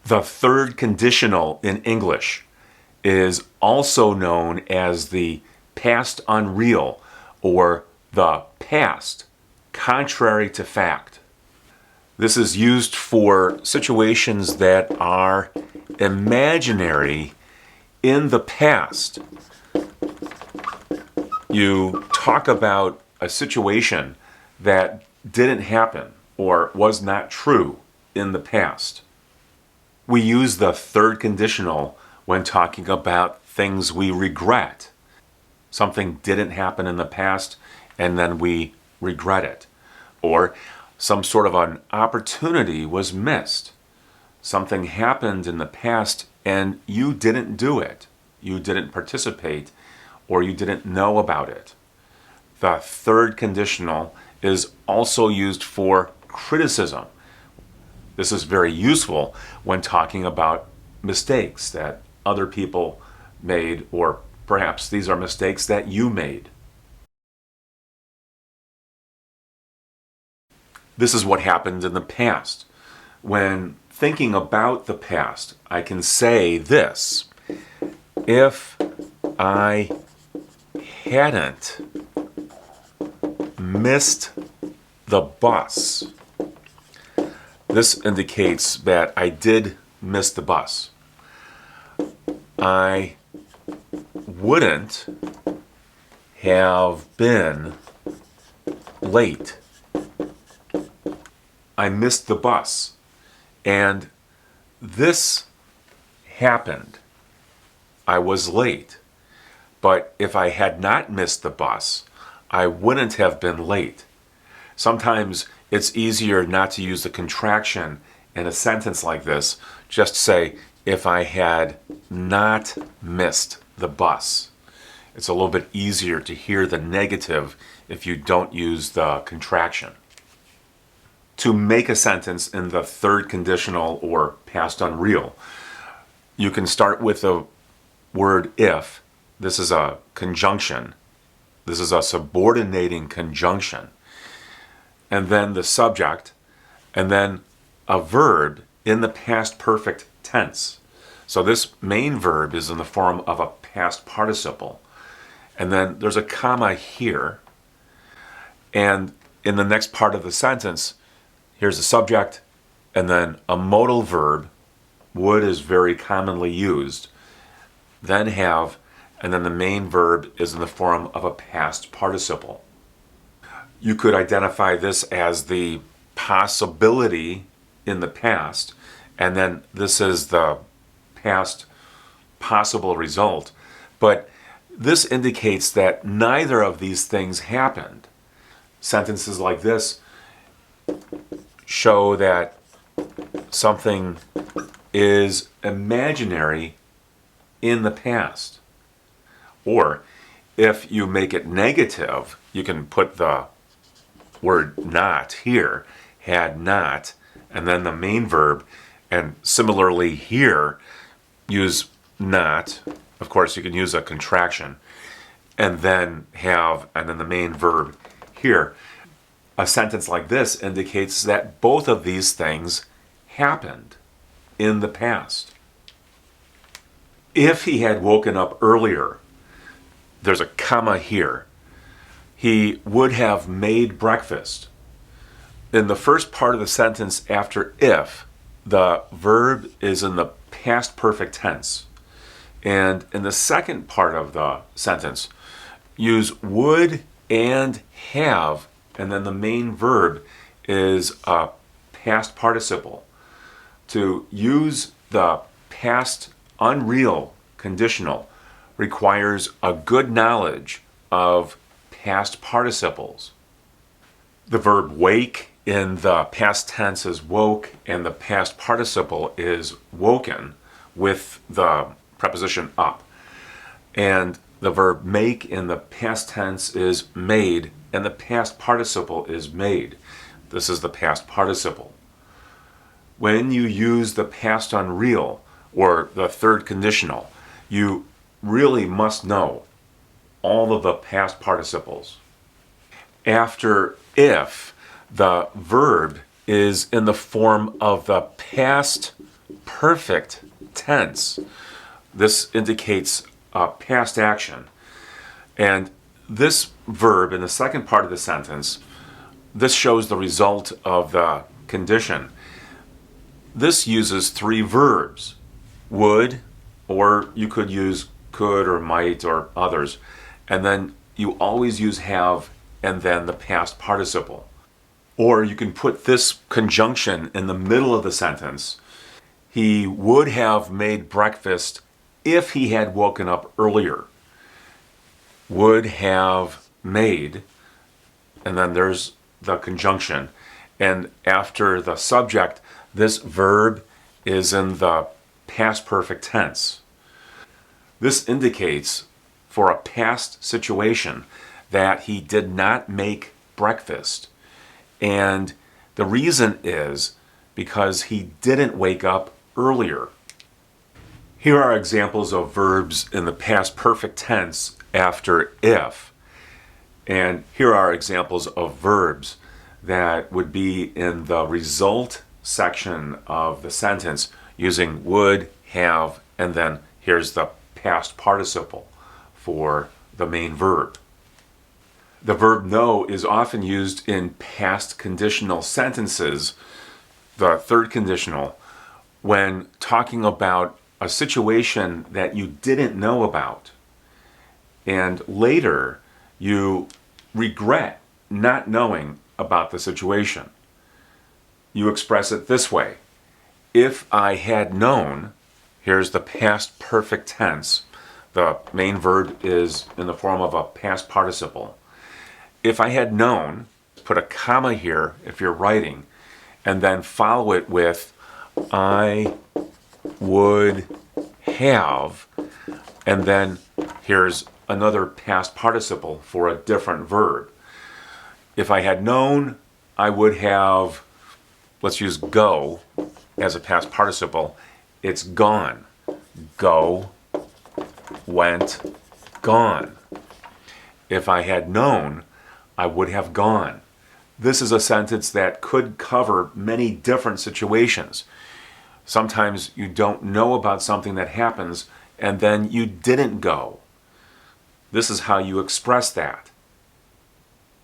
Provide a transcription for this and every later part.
The third conditional in English is also known as the past unreal or the past contrary to fact. This is used for situations that are imaginary in the past. You talk about a situation that didn't happen or was not true in the past. We use the third conditional when talking about things we regret. Something didn't happen in the past and then we regret it. Or some sort of an opportunity was missed. Something happened in the past and you didn't do it. You didn't participate or you didn't know about it. The third conditional is also used for criticism. This is very useful when talking about mistakes that other people made, or perhaps these are mistakes that you made. This is what happened in the past. When thinking about the past, I can say this: if I hadn't missed the bus, this indicates that I did miss the bus. I wouldn't have been late. I missed the bus. And this happened. I was late. But if I had not missed the bus, I wouldn't have been late. Sometimes it's easier not to use the contraction in a sentence like this. Just say, if I had not missed the bus. It's a little bit easier to hear the negative if you don't use the contraction. To make a sentence in the third conditional or past unreal, you can start with the word if. This is a conjunction. This is a subordinating conjunction. And then the subject, and then a verb in the past perfect tense. So this main verb is in the form of a past participle. And then there's a comma here. And in the next part of the sentence, here's the subject, and then a modal verb. Would is very commonly used. Then have, and then the main verb is in the form of a past participle. You could identify this as the possibility in the past, and then this is the past possible result. But this indicates that neither of these things happened. Sentences like this show that something is imaginary in the past. Or if you make it negative, you can put the word not here, had not, and then the main verb, and similarly here, use not. Of course, you can use a contraction, and then have, and then the main verb here. A sentence like this indicates that both of these things happened in the past. If he had woken up earlier, there's a comma here, he would have made breakfast. In the first part of the sentence after if, the verb is in the past perfect tense. And in the second part of the sentence, use would and have, and then the main verb is a past participle. To use the past unreal conditional requires a good knowledge of past participles. The verb wake in the past tense is woke, and the past participle is woken with the preposition up. And the verb make in the past tense is made, and the past participle is made. This is the past participle. When you use the past unreal or the third conditional, you really must know all of the past participles. After if, the verb is in the form of the past perfect tense. This indicates past action. And this verb in the second part of the sentence, this shows the result of the condition. This uses three verbs: would, or you could use could or might or others. And then you always use have and then the past participle. Or you can put this conjunction in the middle of the sentence. He would have made breakfast if he had woken up earlier. Would have made, and then there's the conjunction. And after the subject, this verb is in the past perfect tense. This indicates for a past situation that he did not make breakfast. And the reason is because he didn't wake up earlier. Here are examples of verbs in the past perfect tense after if. And here are examples of verbs that would be in the result section of the sentence using would, have, and then here's the past participle for the main verb. The verb know is often used in past conditional sentences, the third conditional, when talking about a situation that you didn't know about. And later, you regret not knowing about the situation. You express it this way: if I had known, here's the past perfect tense. The main verb is in the form of a past participle. If I had known, put a comma here if you're writing, and then follow it with I would have, and then here's another past participle for a different verb. If I had known, I would have, let's use go as a past participle. It's gone. Go, went, gone. If I had known, I would have gone. This is a sentence that could cover many different situations. Sometimes you don't know about something that happens and then you didn't go. This is how you express that.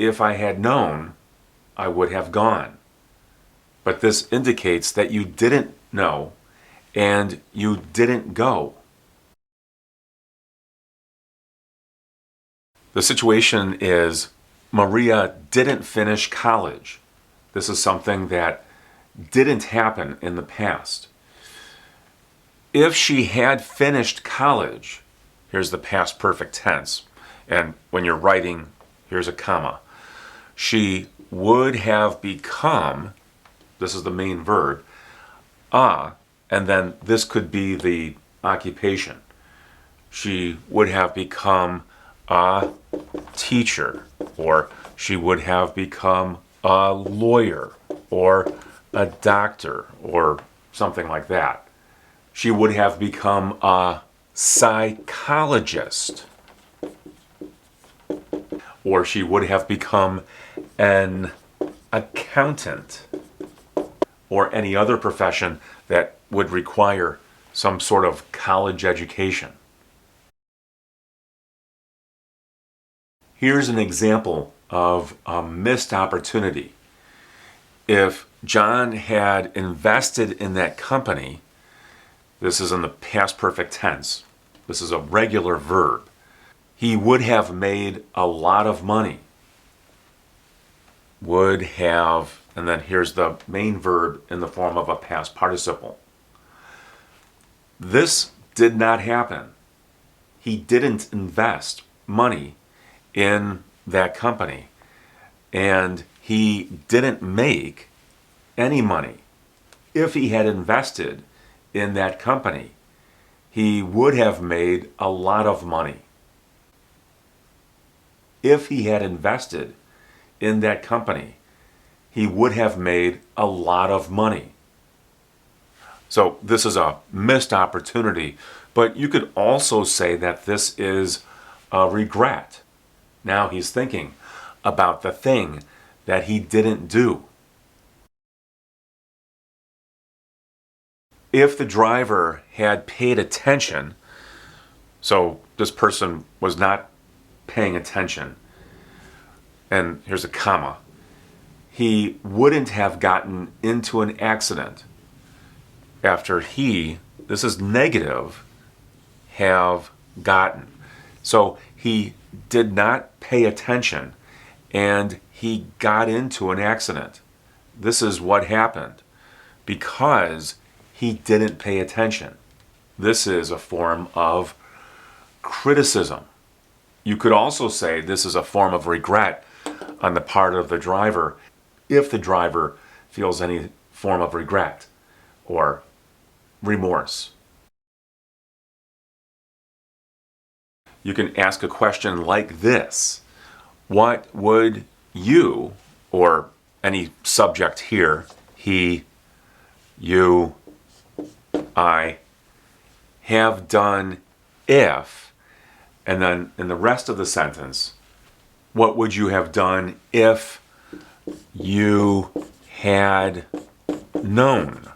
If I had known, I would have gone. But this indicates that you didn't know and you didn't go. The situation is Maria didn't finish college. This is something that didn't happen in the past. If she had finished college, here's the past perfect tense, and when you're writing, here's a comma. She would have become, this is the main verb, and then this could be the occupation. She would have become a teacher, or she would have become a lawyer, or a doctor, or something like that. She would have become a psychologist, or she would have become an accountant, or any other profession that would require some sort of college education. Here's an example of a missed opportunity. If John had invested in that company, this is in the past perfect tense. This is a regular verb. He would have made a lot of money. Would have, and then here's the main verb in the form of a past participle. This did not happen. He didn't invest money in that company, and he didn't make any money. If he had invested in that company, he would have made a lot of money. If he had invested in that company, he would have made a lot of money. So this is a missed opportunity, but you could also say that this is a regret. Now he's thinking about the thing that he didn't do. if the driver had paid attention, so this person was not paying attention, and here's a comma, he wouldn't have gotten into an accident after he, this is negative, have gotten. So he did not pay attention and he got into an accident. This is what happened because he didn't pay attention. This is a form of criticism. You could also say this is a form of regret on the part of the driver if the driver feels any form of regret or remorse. You can ask a question like this: what would you, or any subject here, he, you, I, have done if, and then in the rest of the sentence, what would you have done if you had known?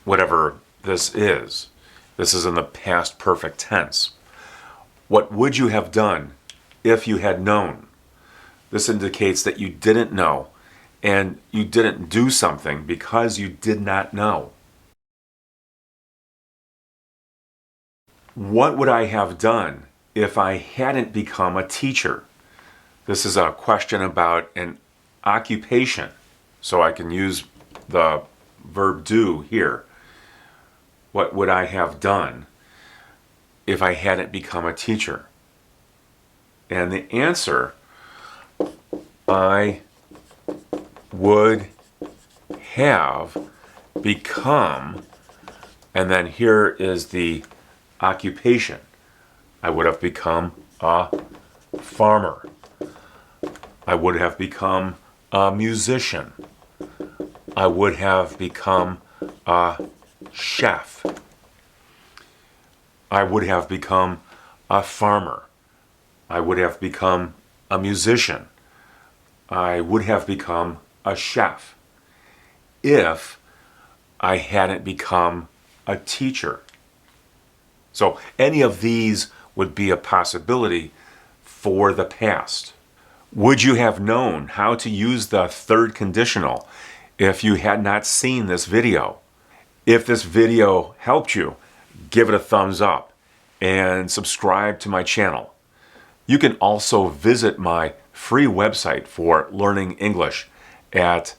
Whatever this is. This is in the past perfect tense. What would you have done if you had known? This indicates that you didn't know and you didn't do something because you did not know. What would I have done if I hadn't become a teacher? This is a question about an occupation, so I can use the verb do here. What would I have done if I hadn't become a teacher? And the answer, I would have become, and then here is the occupation. I would have become a farmer. I would have become a musician. I would have become a chef. I would have become a farmer. I would have become a musician. I would have become a chef if I hadn't become a teacher. So any of these would be a possibility for the past. Would you have known how to use the third conditional if you had not seen this video? If this video helped you, give it a thumbs up and subscribe to my channel. You can also visit my free website for learning English at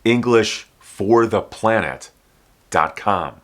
EnglishForThePlanet.com.